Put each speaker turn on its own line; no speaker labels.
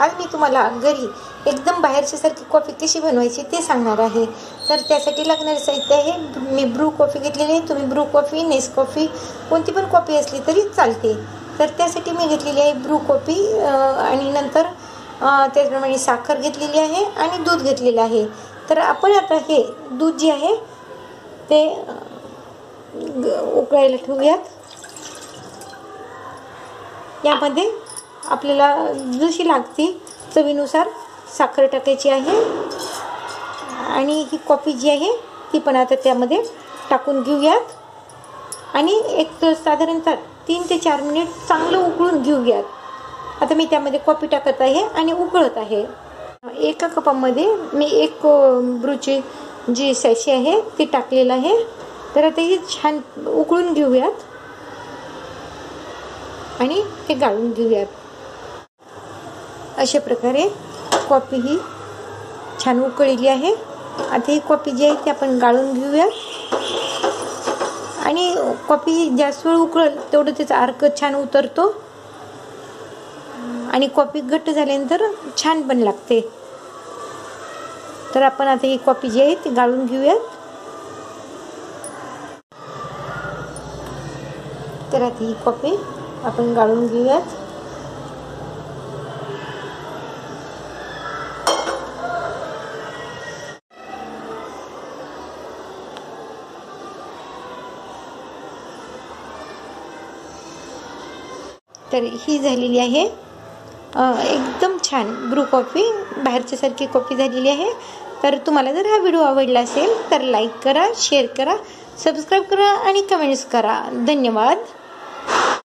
आज मी तुम्हाला घरी एकदम बाहेरच्यासारखी कॉफी कशी बनवायची ते सांगणार आहे। तर त्यासाठी लागणारे साहित्य आहे, मी ब्रू कॉफी घेतलेली आहे। तुम्ही ब्रू कॉफी, नेसकॉफी कोणती पण कॉफी असली तरी चालते। तर त्यासाठी मी घेतलेली आहे ब्रू कॉफी आणि नंतर त्याचप्रमाणे साखर घेतलेली आहे आणि दूध घेतलेलं आहे। तर आपण आता हे दूध जे आहे ते उकळायला ठेवूयात। यामध्ये आपल्याला जशी लागते चवीनुसार साखर टाकायची आहे आणि ही कॉफी जी आहे ती पण आता त्यामध्ये टाकून घेऊयात आणि एक साधारणतः 3 ते 4 मिनिट चांगलं उकळून घेऊयात। आता मी त्यामध्ये कॉफी टाकत आहे आणि उकळत आहे। एका कपामध्ये मी एक ब्रूची जी सॅशे आहे ती टाकलेलं आहे। तर आता हे छान उकळून घेऊयात आणि ते गाळून घेऊयात। अशा प्रकारे कॉफी ही छान उकळली आहे। आता ही कॉफी जी आहे ती आपण गाळून घेऊया आणि कॉफी जास्त वेळ उकळेल तेवढं त्याचा अर्क छान उतरतो आणि कॉफी घट्ट झाल्यानंतर छान पण लागते। तर आपण आता ही कॉफी जी आहे ती गाळून घेऊयात। तर आता ही कॉफी आपण गाळून घेऊयात। तर ही झालेली आहे एकदम छान ब्रू कॉफी, बाहेरच्या सारखी कॉफी झालेली आहे। तर तुम्हाला जर हा व्हिडिओ आवडला असेल तर लाईक करा, शेअर करा, सबस्क्राईब करा आणि कमेंट्स करा। धन्यवाद।